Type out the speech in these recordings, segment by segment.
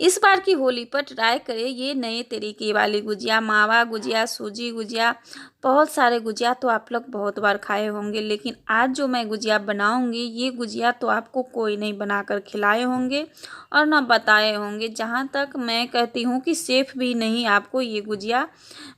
इस बार की होली पर ट्राई करें ये नए तरीके वाली गुजिया, मावा गुजिया, सूजी गुजिया, बहुत सारे गुजिया तो आप लोग बहुत बार खाए होंगे, लेकिन आज जो मैं गुजिया बनाऊंगी ये गुजिया तो आपको कोई नहीं बनाकर खिलाए होंगे और ना बताए होंगे। जहाँ तक मैं कहती हूँ कि शेफ़ भी नहीं आपको ये गुजिया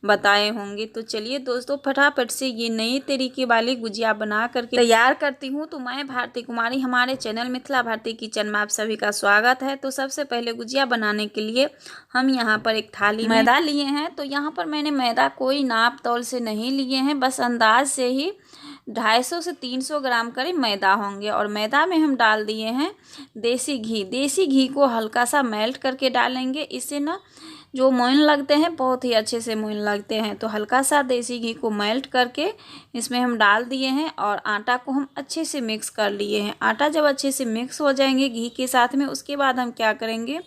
बताए होंगे। तो चलिए दोस्तों, फटाफट से ये नए तरीके वाली गुजिया बना करके तैयार करती हूँ। तो मैं भारती कुमारी, हमारे चैनल मिथिला भारती किचन में आप सभी का स्वागत है। तो सबसे पहले गुजिया बनाने के लिए हम यहाँ पर एक थाली में मैदा लिए हैं। तो यहाँ पर मैंने मैदा कोई नाप तौल से नहीं लिए हैं, बस अंदाज से ही 250 से 300 ग्राम करीब मैदा होंगे। और मैदा में हम डाल दिए हैं देसी घी। देसी घी को हल्का सा मेल्ट करके डालेंगे, इससे ना जो मोइन लगते हैं बहुत ही अच्छे से मोइन लगते हैं। तो हल्का सा देसी घी को मेल्ट करके इसमें हम डाल दिए हैं और आटा को हम अच्छे से मिक्स कर लिए हैं। आटा जब अच्छे से मिक्स हो जाएंगे घी के साथ में, उसके बाद हम क्या करेंगे,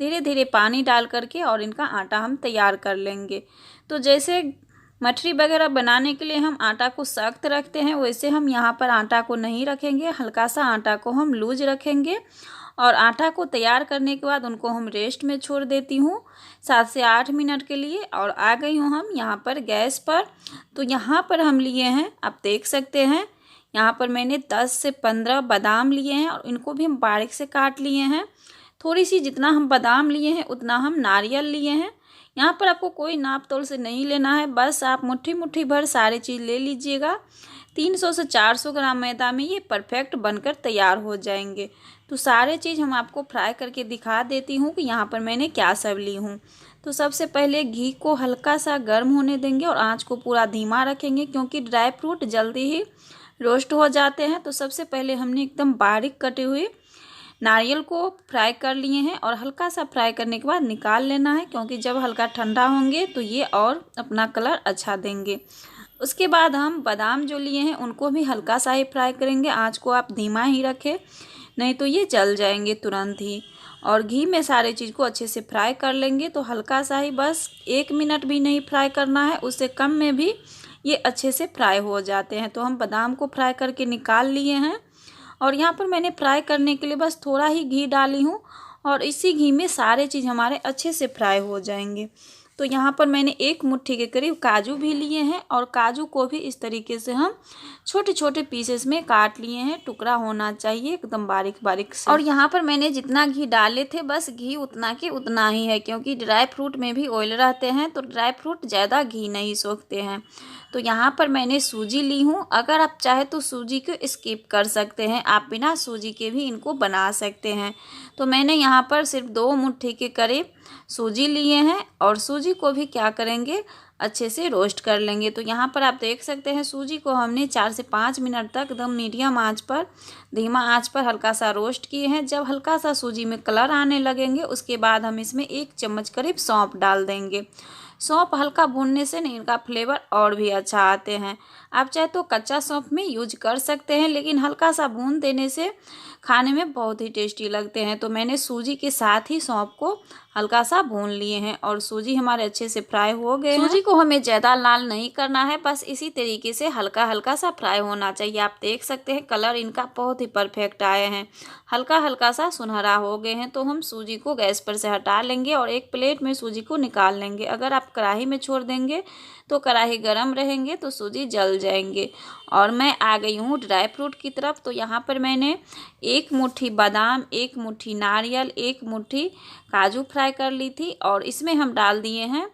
धीरे धीरे पानी डाल करके और इनका आटा हम तैयार कर लेंगे। तो जैसे मठरी वगैरह बनाने के लिए हम आटा को सख्त रखते हैं, वैसे हम यहाँ पर आटा को नहीं रखेंगे, हल्का सा आटा को हम लूज रखेंगे। और आटा को तैयार करने के बाद उनको हम रेस्ट में छोड़ देती हूँ 7 से 8 मिनट के लिए। और आ गई हूँ हम यहाँ पर गैस पर। तो यहाँ पर हम लिए हैं, आप देख सकते हैं, यहाँ पर मैंने 10 से 15 बादाम लिए हैं और इनको भी हम बारीक से काट लिए हैं। थोड़ी सी जितना हम बादाम लिए हैं उतना हम नारियल लिए हैं। यहाँ पर आपको कोई नाप तोल से नहीं लेना है, बस आप मुट्ठी मुट्ठी भर सारी चीज़ ले लीजिएगा। 300 से 400 ग्राम मैदा में ये परफेक्ट बनकर तैयार हो जाएंगे। तो सारे चीज़ हम आपको फ्राई करके दिखा देती हूँ कि यहाँ पर मैंने क्या सब ली हूँ। तो सबसे पहले घी को हल्का सा गर्म होने देंगे और आँच को पूरा धीमा रखेंगे, क्योंकि ड्राई फ्रूट जल्दी ही रोस्ट हो जाते हैं। तो सबसे पहले हमने एकदम बारीक कटे हुए नारियल को फ्राई कर लिए हैं और हल्का सा फ्राई करने के बाद निकाल लेना है, क्योंकि जब हल्का ठंडा होंगे तो ये और अपना कलर अच्छा देंगे। उसके बाद हम बादाम जो लिए हैं उनको भी हल्का सा ही फ्राई करेंगे। आँच को आप धीमा ही रखें, नहीं तो ये जल जाएंगे तुरंत ही। और घी में सारे चीज़ को अच्छे से फ्राई कर लेंगे। तो हल्का सा ही, बस 1 मिनट भी नहीं फ्राई करना है, उससे कम में भी ये अच्छे से फ्राई हो जाते हैं। तो हम बादाम को फ्राई करके निकाल लिए हैं और यहाँ पर मैंने फ्राई करने के लिए बस थोड़ा ही घी डाली हूँ और इसी घी में सारे चीज़ हमारे अच्छे से फ्राई हो जाएंगे। तो यहाँ पर मैंने 1 मुट्ठी के करीब काजू भी लिए हैं और काजू को भी इस तरीके से हम छोटे छोटे पीसेस में काट लिए हैं। टुकड़ा होना चाहिए एकदम बारीक बारीक से। और यहाँ पर मैंने जितना घी डाले थे बस घी उतना के उतना ही है, क्योंकि ड्राई फ्रूट में भी ऑयल रहते हैं तो ड्राई फ्रूट ज़्यादा घी नहीं सोखते हैं। तो यहाँ पर मैंने सूजी ली हूँ। अगर आप चाहे तो सूजी को स्किप कर सकते हैं, आप बिना सूजी के भी इनको बना सकते हैं। तो मैंने यहाँ पर सिर्फ 2 मुट्ठी के करीब सूजी लिए हैं और सूजी को भी क्या करेंगे, अच्छे से रोस्ट कर लेंगे। तो यहाँ पर आप देख सकते हैं सूजी को हमने 4 से 5 मिनट तक एकदम मीडियम आंच पर, धीमा आंच पर हल्का सा रोस्ट किए हैं। जब हल्का सा सूजी में कलर आने लगेंगे उसके बाद हम इसमें 1 चम्मच करीब सौंफ डाल देंगे। सौंफ हल्का भूनने से इनका फ्लेवर और भी अच्छा आते हैं। आप चाहे तो कच्चा सौंफ में यूज कर सकते हैं, लेकिन हल्का सा भून देने से खाने में बहुत ही टेस्टी लगते हैं। तो मैंने सूजी के साथ ही सौंफ को हल्का सा भून लिए हैं और सूजी हमारे अच्छे से फ्राई हो गए हैं। सूजी को हमें ज़्यादा लाल नहीं करना है, बस इसी तरीके से हल्का हल्का सा फ्राई होना चाहिए। आप देख सकते हैं कलर इनका बहुत ही परफेक्ट आए हैं, हल्का हल्का सा सुनहरा हो गए हैं। तो हम सूजी को गैस पर से हटा लेंगे और एक प्लेट में सूजी को निकाल लेंगे। अगर आप कढ़ाई में छोड़ देंगे तो कढ़ाई गर्म रहेंगे तो सूजी जल जाएंगे। और मैं आ गई हूँ ड्राई फ्रूट की तरफ। तो यहाँ पर मैंने 1 मुट्ठी बादाम, 1 मुट्ठी नारियल, 1 मुट्ठी काजू फ्राई कर ली थी और इसमें हम डाल दिए हैं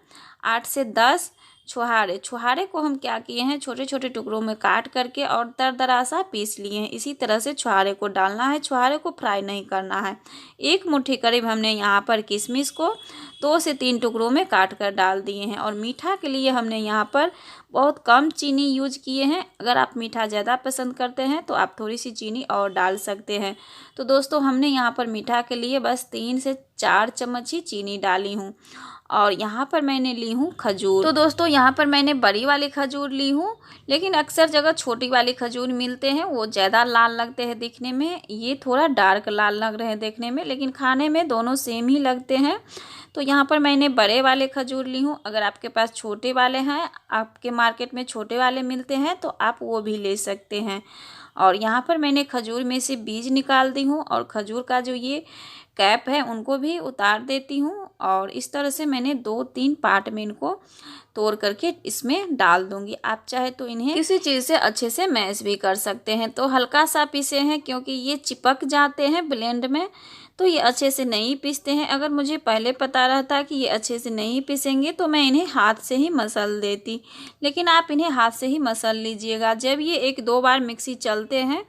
8 से 10 छुहारे। छुहारे को हम क्या किए हैं, छोटे छोटे टुकड़ों में काट करके और दरदरा सा पीस लिए हैं। इसी तरह से छुहारे को डालना है, छुहारे को फ्राई नहीं करना है। 1 मुट्ठी करीब हमने यहाँ पर किशमिश को 2 से 3 टुकड़ों में काट कर डाल दिए हैं। और मीठा के लिए हमने यहाँ पर बहुत कम चीनी यूज किए हैं। अगर आप मीठा ज़्यादा पसंद करते हैं तो आप थोड़ी सी चीनी और डाल सकते हैं। तो दोस्तों हमने यहाँ पर मीठा के लिए बस 3 से 4 चम्मच ही चीनी डाली हूँ। और यहाँ पर मैंने ली हूँ खजूर। तो दोस्तों यहाँ पर मैंने बड़ी वाली खजूर ली हूँ, लेकिन अक्सर जगह छोटी वाली खजूर मिलते हैं, वो ज़्यादा लाल लगते हैं दिखने में। ये थोड़ा डार्क लाल लग रहे हैं देखने में, लेकिन खाने में दोनों सेम ही लगते हैं। तो यहाँ पर मैंने बड़े वाले खजूर ली हूँ। अगर आपके पास छोटे वाले हैं, आपके मार्केट में छोटे वाले मिलते हैं तो आप वो भी ले सकते हैं। और यहाँ पर मैंने खजूर में से बीज निकाल दी हूँ और खजूर का जो ये कैप है उनको भी उतार देती हूँ और इस तरह से मैंने 2-3 पार्ट में इनको तोड़ करके इसमें डाल दूंगी। आप चाहे तो इन्हें किसी चीज़ से अच्छे से मैश भी कर सकते हैं। तो हल्का सा पीसे हैं क्योंकि ये चिपक जाते हैं ब्लेंड में, तो ये अच्छे से नहीं पीसते हैं। अगर मुझे पहले पता रहता कि ये अच्छे से नहीं पीसेंगे तो मैं इन्हें हाथ से ही मसल देती, लेकिन आप इन्हें हाथ से ही मसल लीजिएगा। जब ये 1-2 बार मिक्सी चलते हैं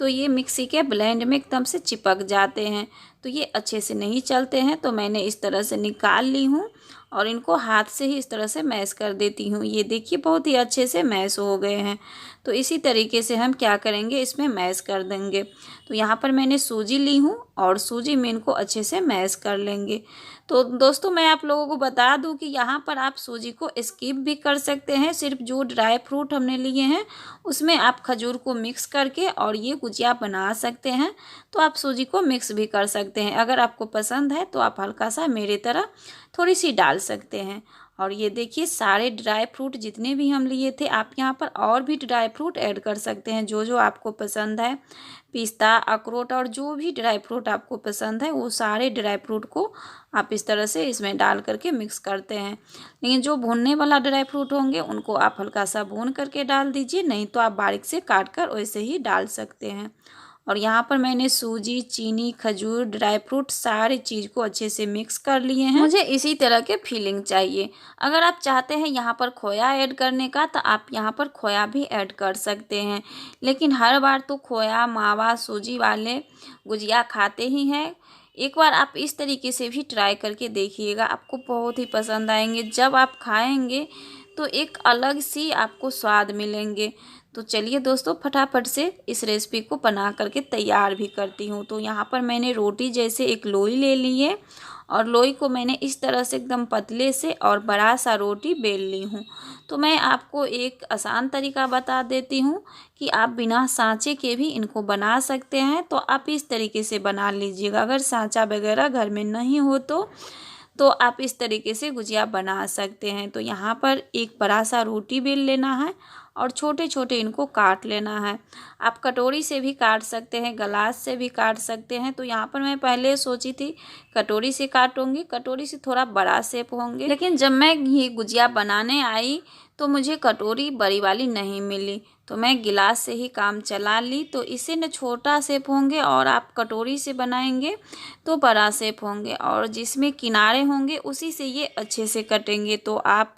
तो ये मिक्सी के ब्लेंड में एकदम से चिपक जाते हैं, तो ये अच्छे से नहीं चलते हैं। तो मैंने इस तरह से निकाल ली हूँ और इनको हाथ से ही इस तरह से मैश कर देती हूँ। ये देखिए बहुत ही अच्छे से मैश हो गए हैं। तो इसी तरीके से हम क्या करेंगे, इसमें मैश कर देंगे। तो यहाँ पर मैंने सूजी ली हूँ और सूजी में इनको अच्छे से मैश कर लेंगे। तो दोस्तों मैं आप लोगों को बता दूं कि यहाँ पर आप सूजी को स्किप भी कर सकते हैं। सिर्फ जो ड्राई फ्रूट हमने लिए हैं उसमें आप खजूर को मिक्स करके और ये गुजिया बना सकते हैं। तो आप सूजी को मिक्स भी कर सकते हैं। अगर आपको पसंद है तो आप हल्का सा मेरी तरह थोड़ी सी डाल सकते हैं। और ये देखिए सारे ड्राई फ्रूट जितने भी हम लिए थे, आप यहाँ पर और भी ड्राई फ्रूट ऐड कर सकते हैं जो जो आपको पसंद है। पिस्ता, अखरोट और जो भी ड्राई फ्रूट आपको पसंद है वो सारे ड्राई फ्रूट को आप इस तरह से इसमें डाल करके मिक्स करते हैं। लेकिन जो भूनने वाला ड्राई फ्रूट होंगे उनको आप हल्का सा भून करके डाल दीजिए, नहीं तो आप बारीक से काट कर वैसे ही डाल सकते हैं। और यहाँ पर मैंने सूजी, चीनी, खजूर, ड्राई फ्रूट सारी चीज़ को अच्छे से मिक्स कर लिए हैं। मुझे इसी तरह के फीलिंग चाहिए। अगर आप चाहते हैं यहाँ पर खोया ऐड करने का तो आप यहाँ पर खोया भी ऐड कर सकते हैं, लेकिन हर बार तो खोया, मावा, सूजी वाले गुजिया खाते ही हैं। एक बार आप इस तरीके से भी ट्राई करके देखिएगा, आपको बहुत ही पसंद आएंगे। जब आप खाएंगे तो एक अलग सी आपको स्वाद मिलेंगे। तो चलिए दोस्तों फटाफट से इस रेसिपी को बना करके तैयार भी करती हूँ। तो यहाँ पर मैंने रोटी जैसे एक लोई ले ली है और लोई को मैंने इस तरह से एकदम पतले से और बड़ा सा रोटी बेल ली हूँ। तो मैं आपको एक आसान तरीका बता देती हूँ कि आप बिना सांचे के भी इनको बना सकते हैं। तो आप इस तरीके से बना लीजिएगा। अगर सांचा वगैरह घर में नहीं हो तो आप इस तरीके से गुजिया बना सकते हैं। तो यहाँ पर एक बड़ा सा रोटी बेल लेना है और छोटे छोटे इनको काट लेना है। आप कटोरी से भी काट सकते हैं, गलास से भी काट सकते हैं। तो यहाँ पर मैं पहले सोची थी कटोरी से काटूंगी, कटोरी से थोड़ा बड़ा शेप होंगे, लेकिन जब मैं ये गुजिया बनाने आई तो मुझे कटोरी बड़ी वाली नहीं मिली, तो मैं गिलास से ही काम चला ली। तो इसे न छोटा शेप होंगे और आप कटोरी से बनाएंगे तो बड़ा शेप होंगे, और जिसमें किनारे होंगे उसी से ये अच्छे से कटेंगे। तो आप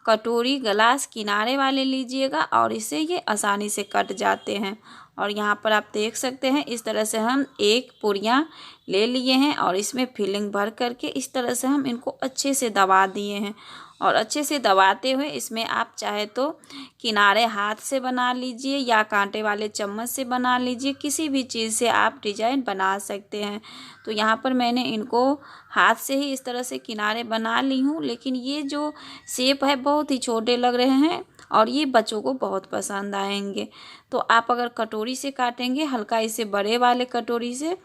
कटोरी, गिलास किनारे वाले लीजिएगा और इससे ये आसानी से कट जाते हैं। और यहाँ पर आप देख सकते हैं इस तरह से हम एक पूरियाँ ले लिए हैं और इसमें फिलिंग भर करके इस तरह से हम इनको अच्छे से दबा दिए हैं। और अच्छे से दबाते हुए इसमें आप चाहे तो किनारे हाथ से बना लीजिए या कांटे वाले चम्मच से बना लीजिए, किसी भी चीज़ से आप डिजाइन बना सकते हैं। तो यहाँ पर मैंने इनको हाथ से ही इस तरह से किनारे बना ली हूँ, लेकिन ये जो शेप है बहुत ही छोटे लग रहे हैं और ये बच्चों को बहुत पसंद आएंगे। तो आप अगर कटोरी से काटेंगे, हल्का इसे बड़े वाले कटोरी से,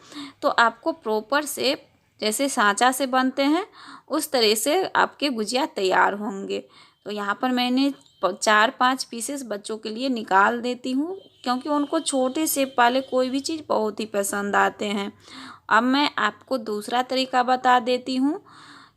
तो आपको प्रॉपर शेप जैसे सांचा से बनते हैं उस तरह से आपके गुजिया तैयार होंगे। तो यहाँ पर मैंने 4-5 पीसेस बच्चों के लिए निकाल देती हूँ, क्योंकि उनको छोटे शेप वाले कोई भी चीज़ बहुत ही पसंद आते हैं। अब मैं आपको दूसरा तरीका बता देती हूँ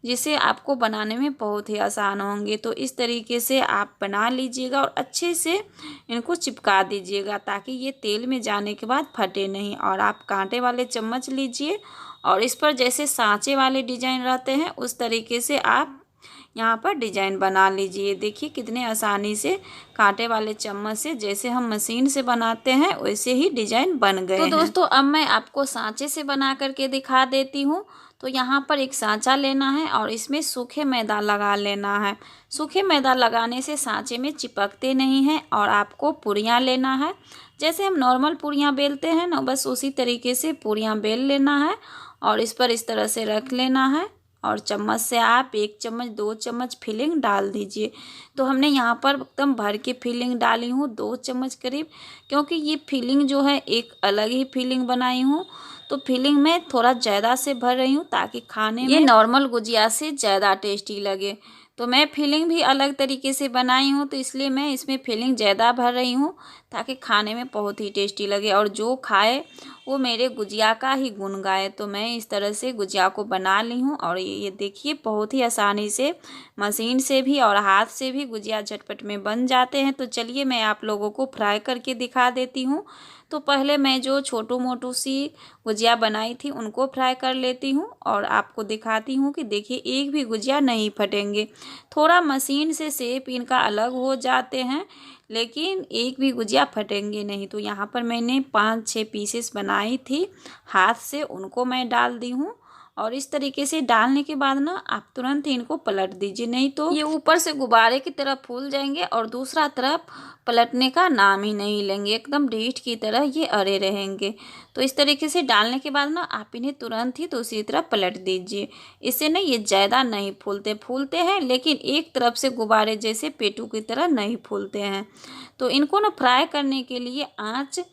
जिसे आपको बनाने में बहुत ही आसान होंगे। तो इस तरीके से आप बना लीजिएगा और अच्छे से इनको चिपका दीजिएगा ताकि ये तेल में जाने के बाद फटे नहीं। और आप कांटे वाले चम्मच लीजिए और इस पर जैसे सांचे वाले डिजाइन रहते हैं उस तरीके से आप यहाँ पर डिजाइन बना लीजिए। देखिए कितने आसानी से कांटे वाले चम्मच से जैसे हम मशीन से बनाते हैं वैसे ही डिजाइन बन गए हैं। तो दोस्तों अब मैं आपको सांचे से बना करके दिखा देती हूँ। तो यहाँ पर एक सांचा लेना है और इसमें सूखे मैदा लगा लेना है। सूखे मैदा लगाने से सांचे में चिपकते नहीं हैं। और आपको पूरियाँ लेना है, जैसे हम नॉर्मल पूरियाँ बेलते हैं ना, बस उसी तरीके से पूरियाँ बेल लेना है और इस पर इस तरह से रख लेना है और चम्मच से आप 1 चम्मच 2 चम्मच फिलिंग डाल दीजिए। तो हमने यहाँ पर एकदम भर के फिलिंग डाली हूँ 2 चम्मच करीब, क्योंकि ये फिलिंग जो है एक अलग ही फिलिंग बनाई हूँ। तो फिलिंग में थोड़ा ज़्यादा से भर रही हूँ ताकि खाने में ये नॉर्मल गुजिया से ज़्यादा टेस्टी लगे। तो मैं फिलिंग भी अलग तरीके से बनाई हूँ, तो इसलिए मैं इसमें फिलिंग ज़्यादा भर रही हूँ ताकि खाने में बहुत ही टेस्टी लगे और जो खाए वो मेरे गुजिया का ही गुण गाए। तो मैं इस तरह से गुजिया को बना ली हूँ और ये देखिए बहुत ही आसानी से मशीन से भी और हाथ से भी गुजिया झटपट में बन जाते हैं। तो चलिए मैं आप लोगों को फ्राई करके दिखा देती हूँ। तो पहले मैं जो छोटू मोटू सी गुजिया बनाई थी उनको फ्राई कर लेती हूँ और आपको दिखाती हूँ कि देखिए एक भी गुजिया नहीं फटेंगे। थोड़ा मशीन से शेप इनका अलग हो जाते हैं लेकिन एक भी गुजिया फटेंगे नहीं। तो यहाँ पर मैंने 5-6 पीसेस बनाई थी हाथ से, उनको मैं डाल दी हूँ और इस तरीके से डालने के बाद ना आप तुरंत ही इनको पलट दीजिए, नहीं तो ये ऊपर से गुब्बारे की तरह फूल जाएंगे और दूसरा तरफ पलटने का नाम ही नहीं लेंगे, एकदम डीठ की तरह ये अड़े रहेंगे। तो इस तरीके से डालने के बाद ना आप इन्हें तुरंत ही दूसरी तरफ पलट दीजिए। इससे ना ये ज़्यादा नहीं फूलते हैं लेकिन एक तरफ से गुब्बारे जैसे पेटू की तरह नहीं फूलते हैं। तो इनको ना फ्राई करने के लिए आँच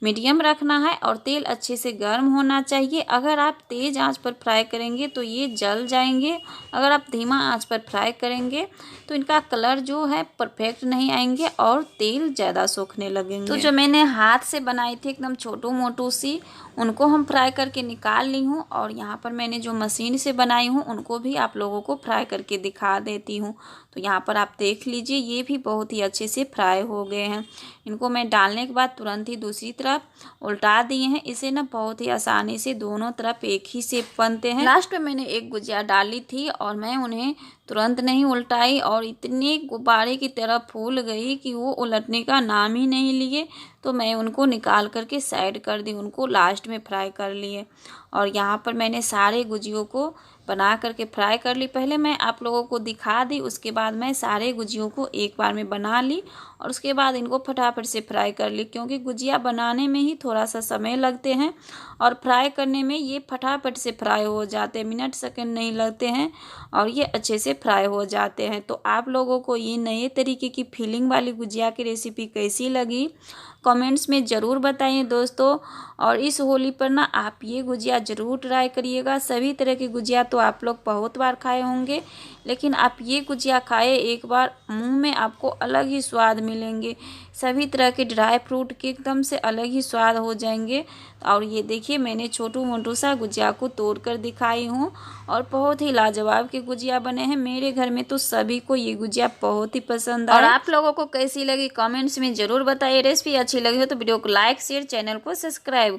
मीडियम रखना है और तेल अच्छे से गर्म होना चाहिए। अगर आप तेज़ आंच पर फ्राई करेंगे तो ये जल जाएंगे, अगर आप धीमा आंच पर फ्राई करेंगे तो इनका कलर जो है परफेक्ट नहीं आएंगे और तेल ज़्यादा सोखने लगेंगे। तो जो मैंने हाथ से बनाई थी एकदम छोटू मोटू सी, उनको हम फ्राई करके निकाल ली हूँ और यहाँ पर मैंने जो मशीन से बनाई हूँ उनको भी आप लोगों को फ्राई करके दिखा देती हूँ। तो यहाँ पर आप देख लीजिए ये भी बहुत ही अच्छे से फ्राई हो गए हैं। इनको मैं डालने के बाद तुरंत ही दूसरी तरफ उल्टा दिए हैं। इसे ना बहुत ही आसानी से दोनों तरफ एक ही शेप बनते हैं। लास्ट में मैंने एक गुजिया डाली थी और मैं उन्हें तुरंत नहीं उल्टाई और इतने गुब्बारे की तरह फूल गई कि वो उलटने का नाम ही नहीं लिए। तो मैं उनको निकाल करके साइड कर दी, उनको लास्ट में फ्राई कर लिए। और यहाँ पर मैंने सारे गुजियों को बना करके फ्राई कर ली। पहले मैं आप लोगों को दिखा दी, उसके बाद मैं सारे गुजियों को एक बार में बना ली और उसके बाद इनको फटाफट से फ्राई कर ली, क्योंकि गुजिया बनाने में ही थोड़ा सा समय लगते हैं और फ्राई करने में ये फटाफट से फ्राई हो जाते हैं, मिनट सेकंड नहीं लगते हैं और ये अच्छे से फ्राई हो जाते हैं। तो आप लोगों को ये नए तरीके की फिलिंग वाली गुजिया की रेसिपी कैसी लगी कमेंट्स में ज़रूर बताइए दोस्तों। और इस होली पर ना आप ये गुजिया ज़रूर ट्राई करिएगा। सभी तरह की गुजिया तो आप लोग बहुत बार खाए होंगे, लेकिन आप ये गुजिया खाए एक बार, मुंह में आपको अलग ही स्वाद मिलेंगे। सभी तरह के ड्राई फ्रूट के एकदम से अलग ही स्वाद हो जाएंगे। और ये देखिए मैंने छोटू मोटू सा गुजिया को तोड़ कर दिखाई हूँ और बहुत ही लाजवाब के गुजिया बने हैं। मेरे घर में तो सभी को ये गुजिया बहुत ही पसंद है। और आप लोगों को कैसी लगी कमेंट्स में ज़रूर बताइए। रेसिपी अच्छी लगी हो तो वीडियो को लाइक शेयर, चैनल को सब्सक्राइब कर